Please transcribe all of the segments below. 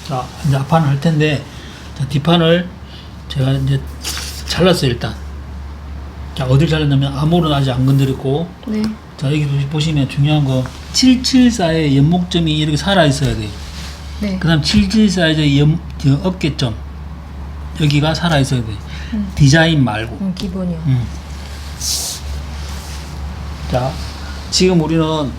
자, 이제 앞판을 할 텐데, 자, 뒷판을 제가 이제 잘랐어요, 일단. 자, 어딜 잘랐냐면, 암홀은 아직 안 건드렸고, 네. 자, 여기 보시면 중요한 거, 774의 연목점이 이렇게 살아있어야 돼요. 네. 그 다음 774의 어깨점, 여기가 살아있어야 돼요. 디자인 말고. 기본이요. 자, 지금 우리는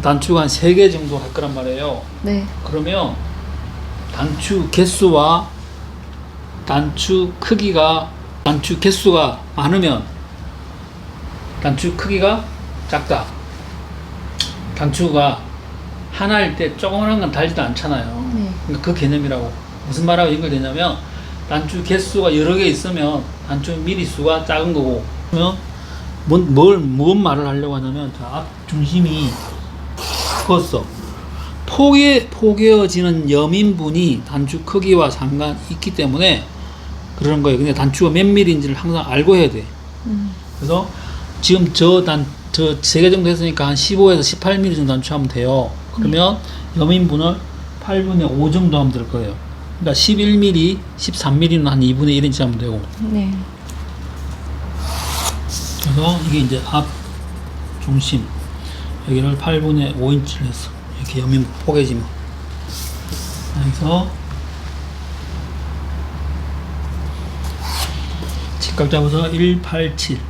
단추가 한 3개 정도 할 거란 말이에요. 네. 그러면 단추 개수와 단추 크기가, 단추 개수가 많으면 단추 크기가 작다. 단추가 하나일 때 조그만한 건 달지도 않잖아요. 네. 그러니까 그 개념이라고. 무슨 말하고 연결되냐면, 단추 개수가 여러 개 있으면 단추 미리수가 작은 거고, 그러면 뭔 말을 하려고 하냐면, 자, 앞 중심이 컸어. 포개어지는 여민분이 단추 크기와 상관이 있기 때문에 그러는 거예요. 근데 단추가 몇 밀리인지를 항상 알고 해야 돼. 그래서 지금 저 3개 정도 했으니까 한 15에서 18mm 정도 단추하면 돼요. 그러면 여민분을 8분의 5 정도 하면 될 거예요. 그러니까 11mm, 13mm는 한 2분의 1인치 하면 되고. 네. 그래서 이게 이제 앞 중심 여기를 8분의 5인치를 했어. 이렇게 여민 포개지면. 그래서 직각 잡아서 187.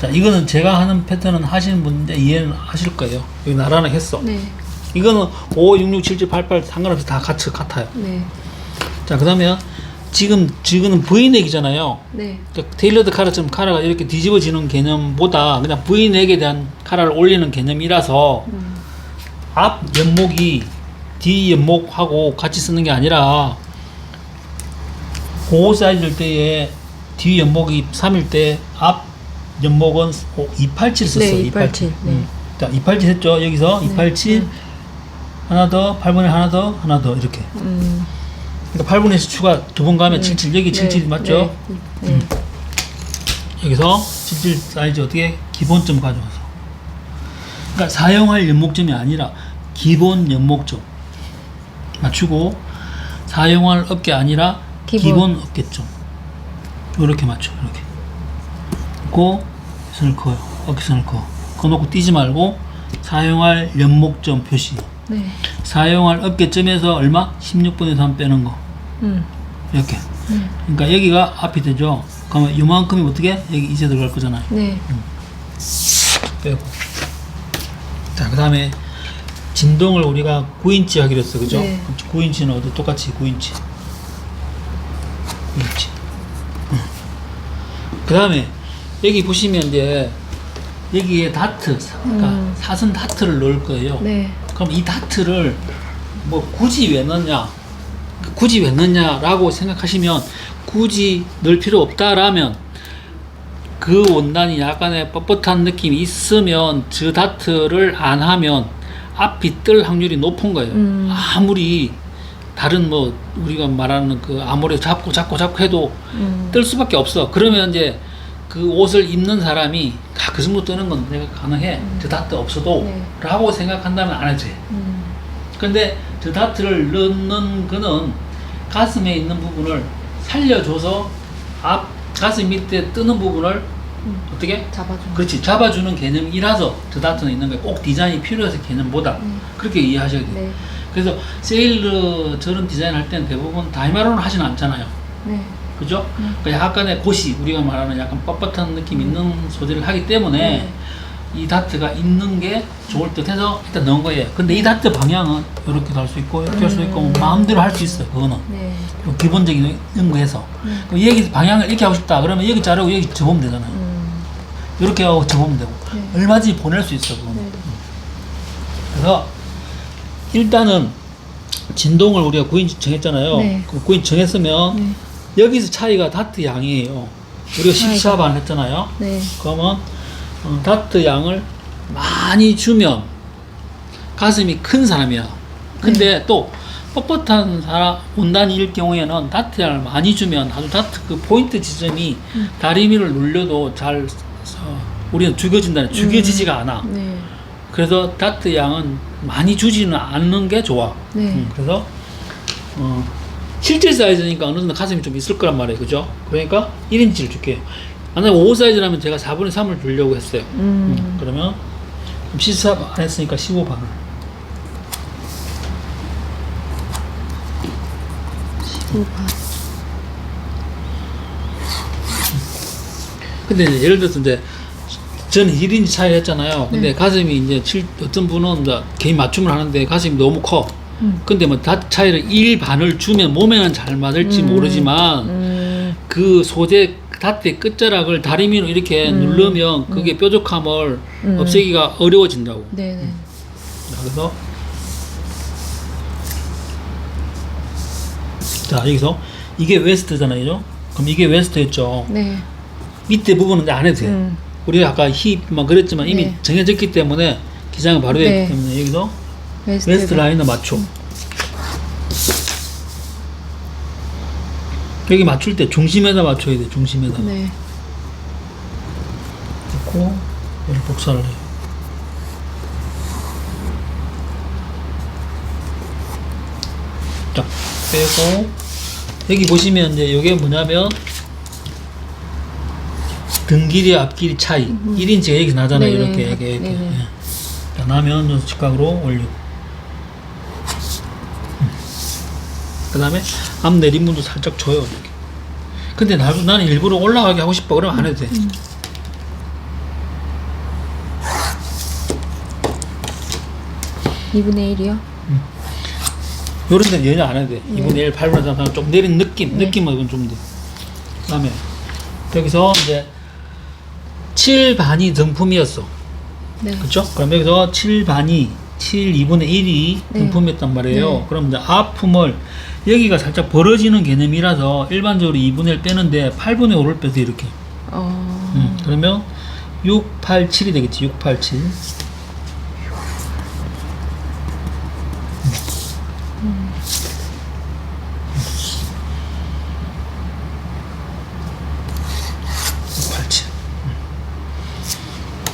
자, 이거는 제가 하는 패턴은 하시는 분인데 이해는 하실 거예요. 여기 나란히 했어. 네. 이거는 5, 6, 6, 7, 7, 8, 8 상관없이 다 같아요. 네. 자, 그 다음에 지금은 V넥이잖아요. 네. 그러니까 테일러드 카라처럼 카라가 이렇게 뒤집어지는 개념보다 그냥 V넥에 대한 카라를 올리는 개념이라서 앞 연목이 뒤 연목하고 같이 쓰는 게 아니라 고 사이즈일 때에 뒤 연목이 3일 때 앞 연목은 287 썼어. 네, 287. 네. 자, 287 했죠. 여기서 287 하나 더, 8분의 하나 더 이렇게. 그러니까 8분의 수가 두 번 가면 77, 여기 77 맞죠? 네. 여기서 77 사이즈 어떻게? 기본점 가져와서. 그러니까 사용할 연목점이 아니라 기본 연목점 맞추고, 사용할 어깨 아니라 기본 어깨점. 이렇게 맞춰. 이렇게. 고 선을 그어요. 어깨선을 그어. 그거 놓고 뛰지 말고 사용할 연목점 표시. 네. 사용할 어깨점에서 얼마? 16분의 3 빼는 거. 이렇게. 그러니까 여기가 앞이 되죠. 그러면 이만큼이 어떻게? 여기 이제 들어갈 거잖아요. 네. 빼고. 자, 그 다음에 진동을 우리가 9인치 하기로 했어. 그죠? 네. 9인치는 어디 똑같이 9인치. 9인치. 그 다음에 여기 보시면 이제 여기에 다트, 그러니까 사선 다트를 넣을 거예요. 네. 그럼 이 다트를 뭐 굳이 왜 넣냐라고 생각하시면, 굳이 넣을 필요 없다라면, 그 원단이 약간의 뻣뻣한 느낌이 있으면 저 다트를 안 하면 앞이 뜰 확률이 높은 거예요. 아무리 다른 뭐 우리가 말하는 그 아무리 잡고 해도 뜰 수밖에 없어. 그러면 이제 그 옷을 입는 사람이 그 정도 뜨는 건 내가 가능해. 저 다트 없어도 네. 라고 생각한다면 안 해도 돼. 근데 저 다트를 넣는 거는 가슴에 있는 부분을 살려줘서 앞 가슴 밑에 뜨는 부분을 어떻게? 잡아주는. 그렇지, 잡아주는 개념이라서 저 다트는 있는 거예요. 꼭 디자인이 필요해서 개념보다. 그렇게 이해하셔야 돼요. 네. 그래서 세일러 저런 디자인 할 때는 대부분 다이마로는 하진 않잖아요. 네. 그죠? 그러니까 약간의 고시, 우리가 말하는 약간 뻣뻣한 느낌 있는 소재를 하기 때문에 이 다트가 있는 게 좋을 듯 해서 일단 넣은 거예요. 근데 이 다트 방향은 이렇게도 할 수 있고 이렇게 할 수 있고 마음대로 할 수 있어요. 그거는 네. 기본적인 연구해서. 그럼 여기 방향을 이렇게 하고 싶다 그러면 여기 자르고 여기 접으면 되잖아요. 이렇게 하고 접으면 되고. 네. 얼마든지 보낼 수 있어. 그거는. 네. 그래서 일단은 진동을 우리가 9인치 정했잖아요. 네. 그 9인치 정했으면 여기서 차이가 다트 양이에요. 우리가 14반 했잖아요. 네. 그러면 다트 양을 많이 주면 가슴이 큰 사람이야. 근데 또 뻣뻣한 사람 원단일 경우에는 다트 양을 많이 주면 아주 다트 그 포인트 지점이 다리미를 눌려도 잘 우리는 죽여진다. 죽여지지가 않아. 네. 그래서 다트 양은 많이 주지는 않는 게 좋아. 네. 그래서 실제 사이즈니까 어느 정도 가슴이 좀 있을 거란 말이에요. 그죠? 그러니까 1인치를 줄게요. 만약에 5 사이즈라면 제가 4분의 3을 주려고 했어요. 그러면 14 안 했으니까 15반을. 15반. 근데 이제 예를 들어서 이제 저는 1인치 차이 했잖아요. 근데 네. 가슴이 이제 어떤 분은 이제 개인 맞춤을 하는데 가슴이 너무 커. 근데 뭐 다트 차이를 1반을 주면 몸에는 잘 맞을지 모르지만 그 소재 다트의 끝자락을 다리미로 이렇게 누르면 그게 뾰족함을 없애기가 어려워진다고. 네네. 그래서 자 여기서 이게 웨스트잖아요. 그럼 이게 웨스트였죠. 네. 밑에 부분은 이제 안 해도 돼요. 우리가 아까 힙만 그랬지만 이미 네. 정해졌기 때문에 기장을 바로 했기 네. 때문에 여기서 웨스트 웨스트 라인을 맞춰. 여기 맞출 때 중심에다 맞춰야 돼. 중심에다. 네. 놓고 여기 복사를 해요. 자 빼고 여기 보시면 이제 이게 뭐냐면 등 길이 앞 길이 차이 1인치가 여기서 나잖아요. 네네. 이렇게 이렇게. 네네. 예. 자, 나면 좀 직각으로 올리고 그 다음에 앞 내림문도 살짝 줘요. 이렇게. 근데 나는 일부러 올라가게 하고 싶어 그러면 안 해도 돼. 2분의 1이요? 요런 데는 연연 안 해도 돼. 2분의 1, 8분의 3, 좀 내린 느낌, 느낌은 좀 돼. 그 다음에 여기서 이제 7반이 등품이었어. 네. 그쵸? 그럼 여기서 7반이 7, 2분의 1이 네. 등품이었단 말이에요. 네. 그럼 이제 앞품을 여기가 살짝 벌어지는 개념이라서 일반적으로 2분의 1 빼는데 8분의 5를 빼서 이렇게. 그러면 6, 8, 7이 되겠지. 6, 8, 7.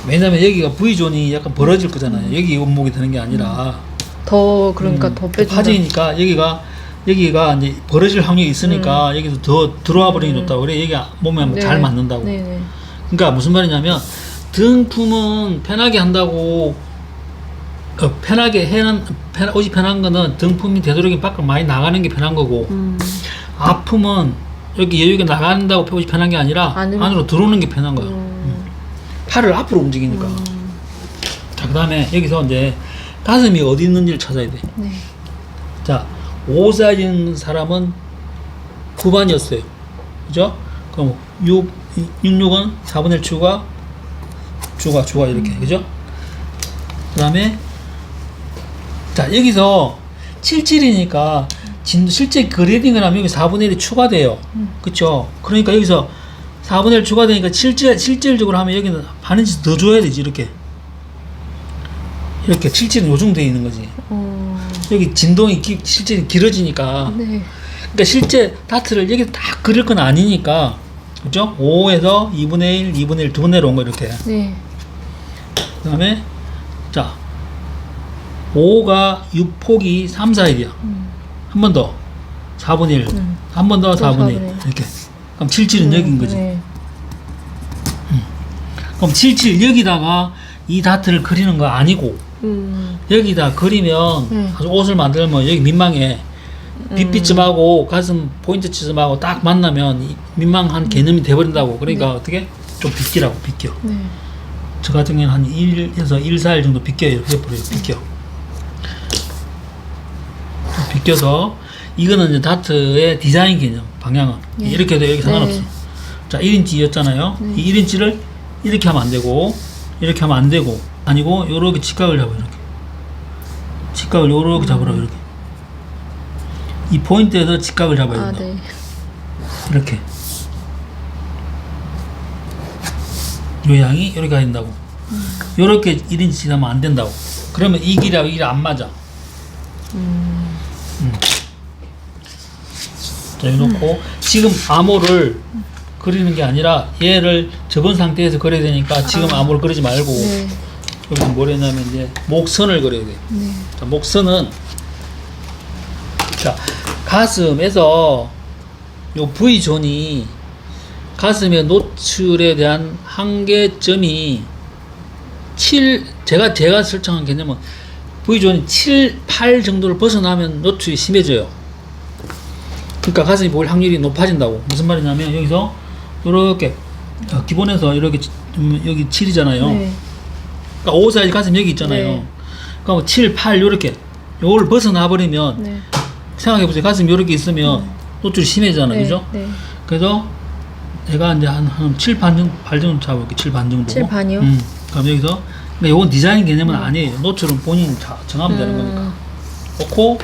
왜냐면 여기가 V존이 약간 벌어질 거잖아요. 여기 원목이 되는 게 아니라 더 그러니까 더 빼준다. 파지니까 여기가 이제 벌어질 확률이 있으니까 여기서 더 들어와 버리는 게 좋다고 그래. 여기가 몸에 네. 잘 맞는다고. 네네. 그러니까 무슨 말이냐면 등품은 편하게 한다고 편하게 옷이 편한 거는 등품이 되도록이면 밖으로 많이 나가는 게 편한 거고 아픔은 여기 여유가 나간다고 옷이 편한 게 아니라 안으로 들어오는 게 편한 거야. 팔을 앞으로 움직이니까. 자, 그 다음에 여기서 이제 가슴이 어디 있는지를 찾아야 돼. 네. 자, 5 사이즈 있는 사람은 9반이었어요. 그죠? 그럼 66은 4분의 1 추가 이렇게. 그죠? 그 다음에 자, 여기서 77이니까 실제 그레이딩을 하면 여기 4분의 1이 추가돼요. 그쵸? 그러니까 여기서 4분의 1 추가되니까 실질적으로 하면 여기는 반인치 더 줘야 되지. 이렇게 77은 요 정도 돼 있는 거지. 여기 진동이 실제 길어지니까. 네. 그러니까 실제 다트를 여기 딱 그릴 건 아니니까. 그죠? 5에서 2분의 1, 2분의 1 두 번 내려온 거 이렇게. 네. 그 다음에 자 5가 6폭이 3, 4, 1이야. 한 번 더 4분의 1. 한 번 더 4분의 1. 이렇게. 그럼 77은 여기인 거지. 네. 그럼 77 여기다가 이 다트를 그리는 거 아니고 여기다 그리면 아주 옷을 만들면 여기 민망해. 빗빛쯤하고 가슴 포인트 치즘하고 딱 만나면 이 민망한 개념이 돼버린다고. 그러니까 어떻게? 좀 비끼라고. 비껴. 네. 저 같은 경우는 한 1에서 1, 4일 정도 비껴요. 이렇게 해버려요. 비껴. 비껴서 이거는 이제 다트의 디자인 개념 방향은 이렇게 해도 여기 상관없어. 자 1인치였잖아요. 이 1인치를 이렇게 하면 안 되고 이렇게 하면 안 되고 아니고 요렇게 직각을 잡아요. 이렇게 직각을 요렇게 잡으라고. 이렇게 이 포인트에서 직각을 잡아야 된다. 네. 이렇게 요 양이 이렇게 가야 된다고. 요렇게 1인치 지나면 안 된다고. 그러면 이 길이하고 이 길이 안 맞아. 자, 여기 놓고 지금 암호를 그리는 게 아니라 얘를 접은 상태에서 그려야 되니까 지금 암호를 그리지 말고 네. 여기서 뭘 했냐면 이제 목선을 그려야 돼요. 네. 자, 목선은 자, 가슴에서 요 V존이 가슴의 노출에 대한 한계점이 제가 설정한 개념은 V존이 7, 8 정도를 벗어나면 노출이 심해져요. 그러니까 가슴이 보일 확률이 높아진다고. 무슨 말이냐면 여기서 이렇게 기본에서 이렇게 여기 7이잖아요. 네. 그러니까 5 사이즈 가슴 여기 있잖아요. 네. 그러니까 7, 8 요렇게 요걸 벗어나 버리면 네. 생각해보세요. 가슴이 요렇게 있으면 노출이 심해지잖아. 네. 그죠? 네. 그래서 내가 이제 한 7 반 정도, 발 정도 잡아볼게. 7 반 정도. 7 반이요? 그럼 여기서, 근데 요건 디자인 개념은 아니에요. 노출은 본인이 정하면 되는 거니까. 놓고,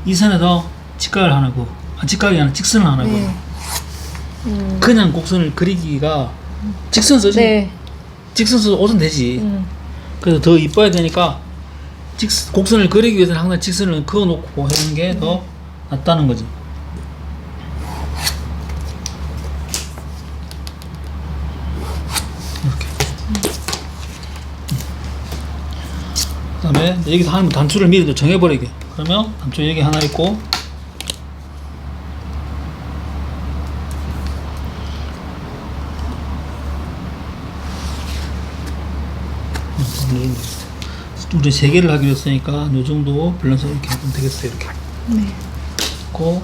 이 선에서 직각을 하나 그어. 직각이 아니라 직선을 하나 그어. 네. 그냥 곡선을 그리기가 직선 쓰지. 네. 직선 써서 옷은 되지. 그래서 더 이뻐야 되니까 곡선을 그리기 위해서는 항상 직선을 그어놓고 해주는 게 더 낫다는 거지. 이렇게. 그 다음에 여기서 하는 단추를 미리 또 정해버리게. 그러면 단추 여기 하나 있고, 우리 3개를 하기로 했으니까 이 정도 밸런스 이렇게 하면 되겠어요. 이렇게. 네. 고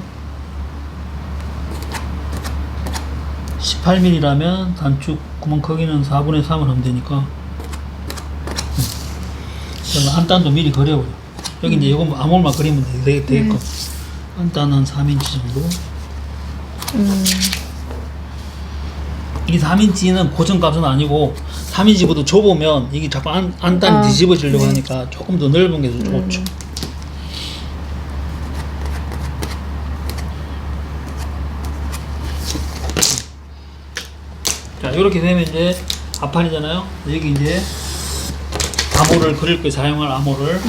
18mm라면 단축 구멍 크기는 4분의 3을 하면 되니까 그러면 한 단도 미리 그려버려. 여기 이제 이거 아무것만 그리면 되겠고 한 단 한 3인치 정도. 이 3인치는 고정값은 아니고 3인치보다 좁으면 이게 자꾸 안단이 뒤집어지려고 네. 하니까 조금 더 넓은 게 더 좋죠. 자, 이렇게 되면 이제 앞판이잖아요. 여기 이제 암호를 그릴 때 사용할 암호를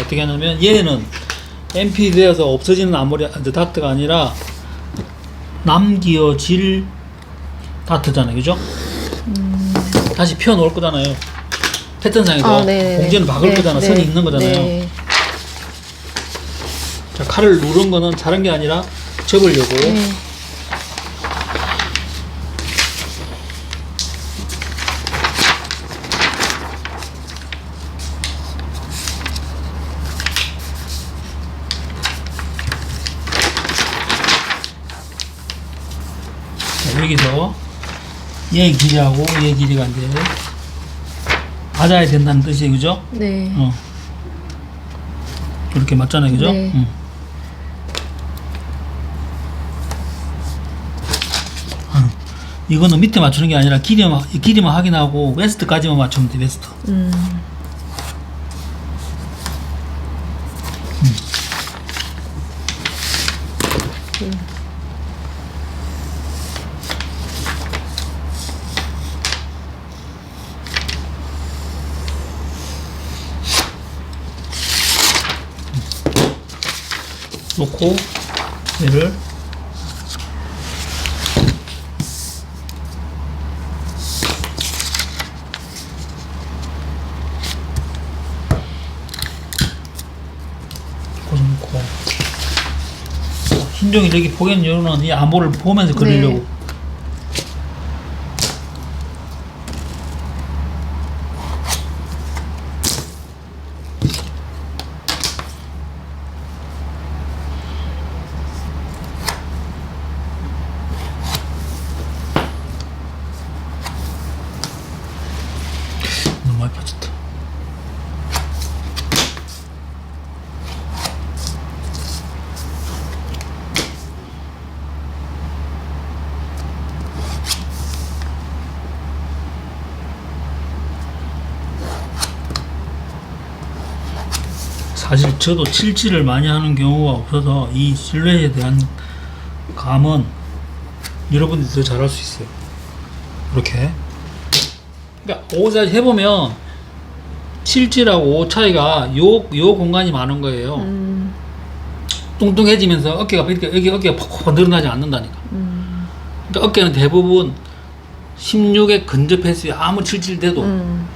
어떻게 하냐면 얘는 MP 되어서 없어지는 암호리 다트가 아니라 남기어질 다트잖아요. 그죠? 다시 펴 놓을 거잖아요. 패턴상에서 공지는 박을 거잖아. 선이 있는 거잖아요. 네. 자, 칼을 누른 거는 다른 게 아니라 접으려고. 네. 자, 여기서 얘 길이하고 얘 길이가 이제 맞아야 된다는 뜻이에요. 그죠? 네. 이렇게 맞잖아요. 그죠? 네. 이거는 밑에 맞추는 게 아니라 길이만 확인하고 웨스트까지만 맞추면 돼. 웨스트. 놓고 얘를 놓고 흰종이 여기 보이는 이유는 이 암호를 보면서 그리려고. 너무 많이 빠졌다. 사실 저도 칠칠을 많이 하는 경우가 없어서 이 실루엣에 대한 감은 여러분들이 더 잘할 수 있어요. 이렇게. 그러니까 오사지 해보면 칠칠하고 오 차이가 요 공간이 많은 거예요. 뚱뚱해지면서 어깨가 여기 어깨가 퍽퍽 늘어나지 않는다니까. 그러니까 어깨는 대부분 16에 근접했어요. 아무 칠칠돼도.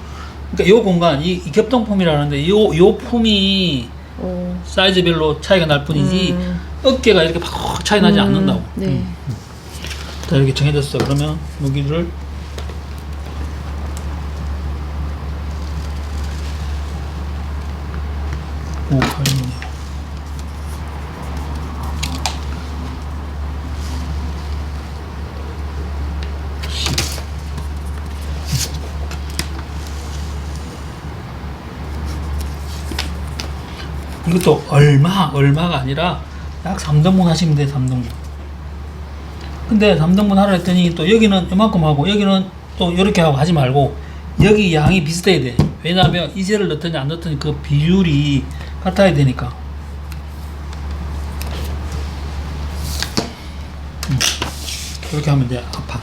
그러니까 요 공간, 이 겹동품이라는데 요 품이 오. 사이즈별로 차이가 날 뿐이지 어깨가 이렇게 팍 차이 나지 않는다고. 네. 자, 이렇게 정해졌어. 그러면 여기를 오, 8mm. 이것도 얼마가 아니라 약 3등분 하시면 돼요, 3등분. 근데 3등분 하라 했더니 또 여기는 이만큼 하고 여기는 또 이렇게 하고 하지 말고 여기 양이 비슷해야 돼. 왜냐하면 이젤을 넣더니 안 넣더니 그 비율이 같아야 되니까. 그렇게 하면 돼. 아파.